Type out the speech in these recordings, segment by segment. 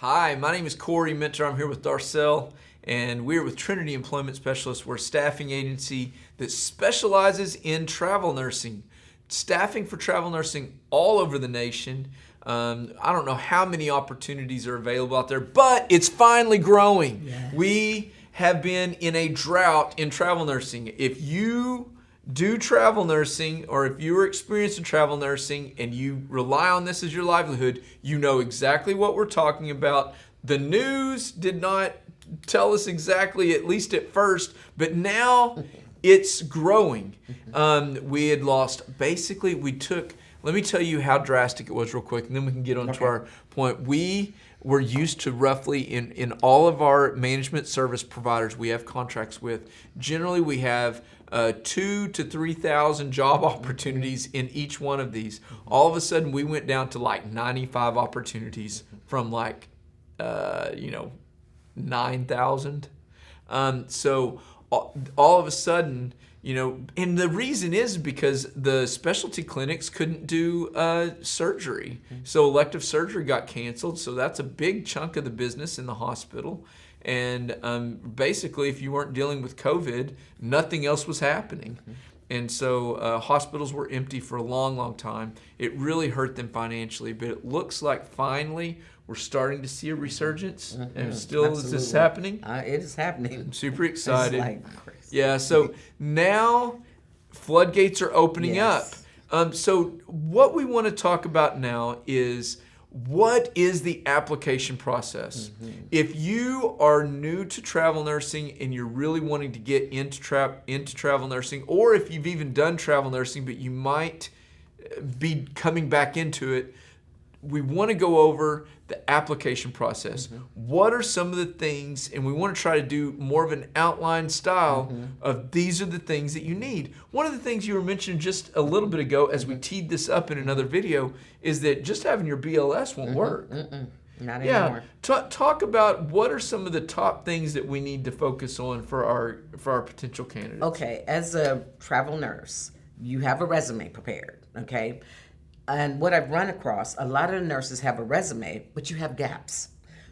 Hi, my name is Corey Mentor. I'm here with Darcel, and we're with Trinity Employment Specialists. We're a staffing agency that specializes in travel nursing. Staffing for travel nursing all over the nation. I don't know how many opportunities are available out there, but it's finally growing. Yes. We have been in a drought in travel nursing. If you do travel nursing, or if you're experienced in travel nursing and you rely on this as your livelihood, you know exactly what we're talking about. The news did not tell us exactly, at least at first, but now it's growing. We had lost, let me tell you how drastic it was real quick, and then we can get on to our point. We were used to roughly, in all of our management service providers we have contracts with, generally we have 2,000 to 3,000 job opportunities in each one of these. All of a sudden, we went down to like 95 opportunities from 9,000. So all of a sudden, and the reason is because the specialty clinics couldn't do surgery. So elective surgery got canceled. So that's a big chunk of the business in the hospital. And basically, if you weren't dealing with COVID, nothing else was happening. And so hospitals were empty for a long, long time. It really hurt them financially, but it looks like finally we're starting to see a resurgence. And still, Absolutely. is this happening? It is happening. I'm super excited. It's like crazy. Yeah, so now floodgates are opening Yes. up. So what we want to talk about now is, what is the application process? If you are new to travel nursing and you're really wanting to get into travel nursing, or if you've even done travel nursing but you might be coming back into it, we want to go over the application process. What are some of the things, and we want to try to do more of an outline style of these are the things that you need. One of the things you were mentioning just a little bit ago as we teed this up in another video is that just having your BLS won't work. Not Yeah, anymore. talk about what are some of the top things that we need to focus on for our potential candidates. Okay, as a travel nurse, you have a resume prepared, okay? And what I've run across, a lot of nurses have a resume, but you have gaps.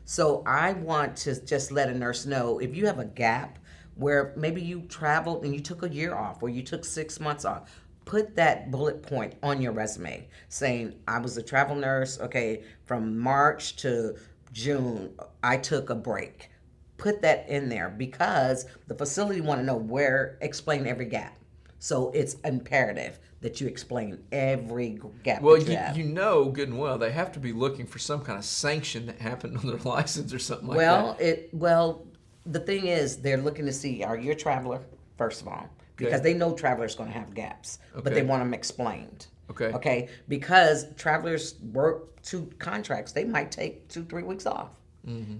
So I want to just let a nurse know, if you have a gap where maybe you traveled and you took a year off, or you took 6 months off, put that bullet point on your resume saying, I was a travel nurse, okay, from March to June, I took a break. Put that in there because the facility want to know explain every gap. So it's imperative that you explain every gap Well, that you have. you know good and well they have to be looking for some kind of sanction that happened on their license or something like that. Well, the thing is, they're looking to see, are you a traveler, first of all? Because they know travelers going to have gaps, but they want them explained. Okay? Because travelers work 2 contracts. They might take 2-3 weeks off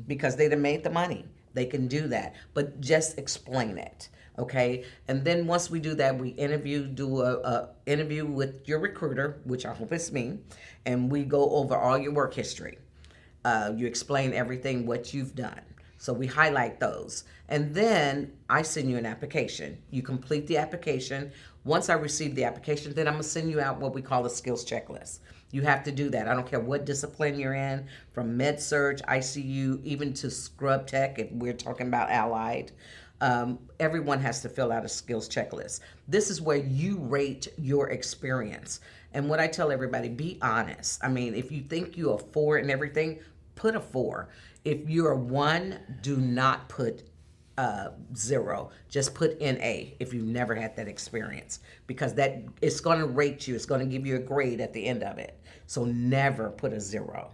because they done made the money. They can do that, but just explain it. Okay, and then once we do that, we do a interview with your recruiter, which I hope is me, and we go over all your work history. You explain everything, what you've done. So we highlight those. And then I send you an application. You complete the application. Once I receive the application, then I'm going to send you out what we call a skills checklist. You have to do that. I don't care what discipline you're in, from med surg, ICU, even to scrub tech, if we're talking about allied. Everyone has to fill out a skills checklist. This is where you rate your experience. And what I tell everybody, be honest. I mean, if you think you're a 4 in everything, put a 4. If you're a 1, do not put 0. Just put NA if you've never had that experience, because that it's going to rate you. It's going to give you a grade at the end of it. So never put a 0.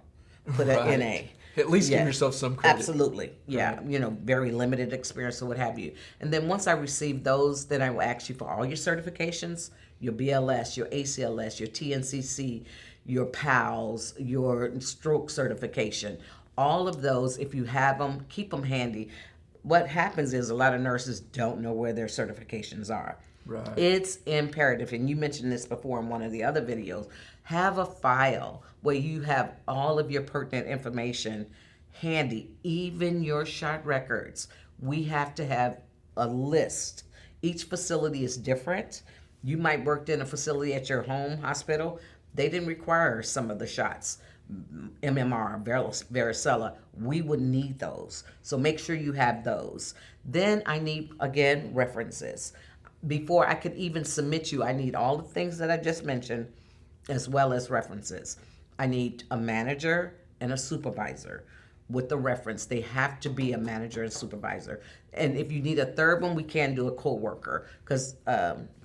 Put an NA. At least give yourself some credit. Absolutely. Yeah. Right. Very limited experience or what have you. And then once I receive those, then I will ask you for all your certifications, your BLS, your ACLS, your TNCC, your PALS, your stroke certification. All of those, if you have them, keep them handy. What happens is a lot of nurses don't know where their certifications are. Right. It's imperative, and you mentioned this before in one of the other videos, have a file where you have all of your pertinent information handy, even your shot records. We have to have a list. Each facility is different. You might work in a facility at your home hospital. They didn't require some of the shots. MMR, varicella, we would need those. So make sure you have those. Then I need, again, references. Before I could even submit you, I need all the things that I just mentioned, as well as references. I need a manager and a supervisor with the reference. They have to be a manager and supervisor. And if you need a third one, we can do a co-worker, because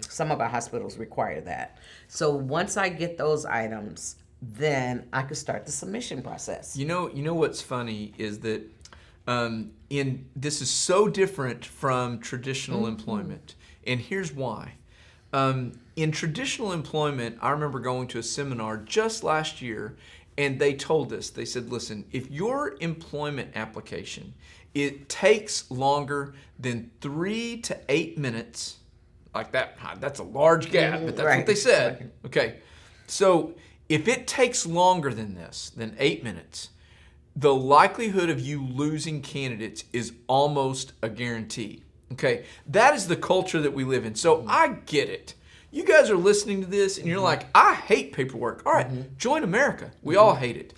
some of our hospitals require that. So once I get those items, then I could start the submission process. You know what's funny is that this is so different from traditional employment, and here's why. In traditional employment, I remember going to a seminar just last year, and they told us, they said, listen, if your employment application, it takes longer than 3 to 8 minutes, like that's a large gap, but that's what they said. Right. Okay, so if it takes longer than this, than 8 minutes, the likelihood of you losing candidates is almost a guarantee. Okay, that is the culture that we live in. So I get it. You guys are listening to this and you're like, I hate paperwork. All right, join America. We all hate it.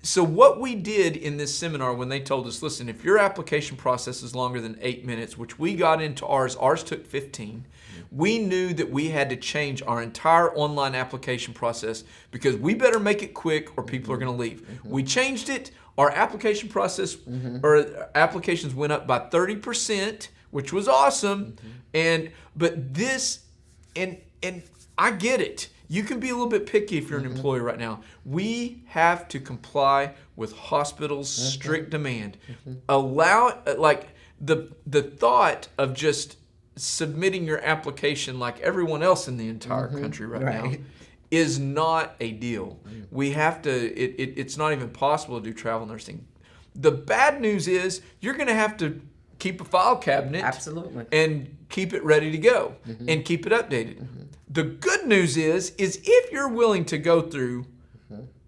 So what we did in this seminar when they told us, listen, if your application process is longer than 8 minutes, which we got into ours took 15, we knew that we had to change our entire online application process because we better make it quick or people are going to leave. We changed it. Our application process or applications went up by 30%, which was awesome. But this, and I get it. You can be a little bit picky if you're an employer right now. We have to comply with hospitals' strict demand. Allow, like the thought of just submitting your application like everyone else in the entire country right now is not a deal. We have to, it's not even possible to do travel nursing. The bad news is you're going to have to keep a file cabinet. Absolutely. And keep it ready to go and keep it updated. The good news is if you're willing to go through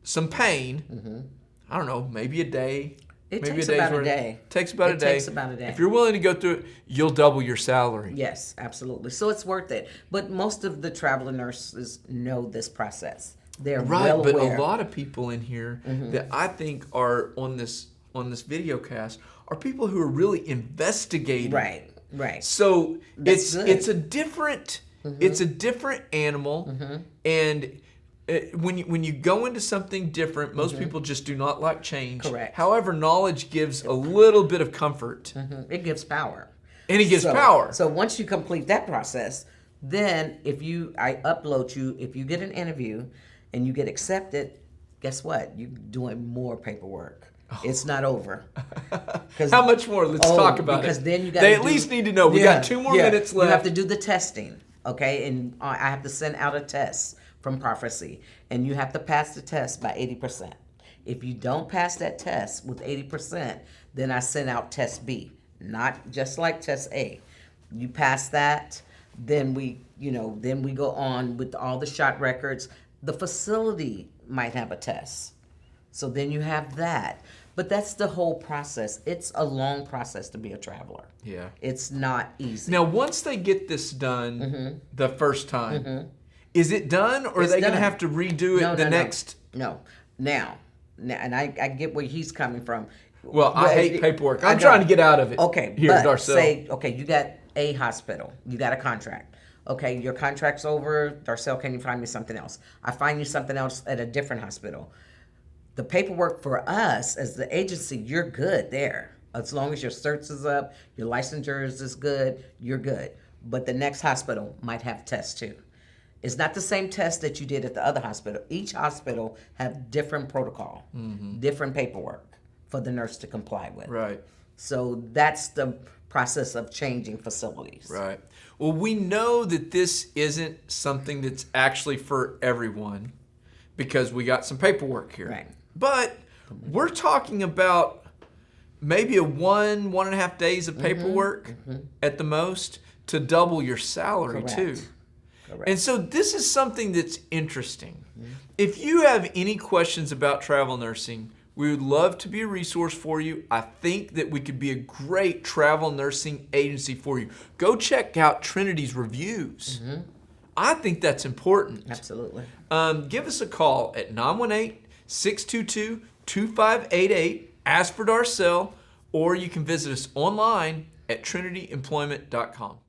some pain, I don't know, maybe a day. It takes about a day. Takes about a day. It takes about a day. If you're willing to go through it, you'll double your salary. Yes, absolutely. So it's worth it. But most of the traveler nurses know this process. They're well aware. But a lot of people in here that I think are on this video cast are people who are really investigating. Right. So it's a different animal, and when you go into something different, most people just do not like change. Correct. However, knowledge gives a little bit of comfort. It gives power. And it gives power. So once you complete that process, then I upload you, if you get an interview and you get accepted, guess what? You're doing more paperwork. It's not over. How much more? Let's talk about it. Because then you got. They at least need to know. We got 2 more minutes left. You have to do the testing, okay? And I have to send out a test from Prophecy, and you have to pass the test by 80%. If you don't pass that test with 80%, then I send out test B, not just like test A. You pass that, then we go on with all the shot records. The facility might have a test. So then you have that. But that's the whole process. It's a long process to be a traveler. Yeah. It's not easy. Now, once they get this done the first time, is it done or are they going to have to redo it next? No. Now, and I get where he's coming from. Well, I hate paperwork. I'm trying to get out of it. Okay, here, but Darcel. say, you got a hospital. You got a contract. Okay, your contract's over. Darcel, can you find me something else? I find you something else at a different hospital. The paperwork for us as the agency, you're good there. As long as your certs is up, your licensure is good, you're good. But the next hospital might have tests too. It's not the same test that you did at the other hospital. Each hospital have different protocol, different paperwork for the nurse to comply with. Right. So that's the process of changing facilities. Right. Well, we know that this isn't something that's actually for everyone because we got some paperwork here. Right. But we're talking about maybe 1.5 days of paperwork at the most to double your salary too. Correct. And so this is something that's interesting. If you have any questions about travel nursing, we would love to be a resource for you. I think that we could be a great travel nursing agency for you. Go check out Trinity's reviews. I think that's important. Absolutely. Give us a call at 918-622-2588. Ask for Darcel, or you can visit us online at trinityemployment.com.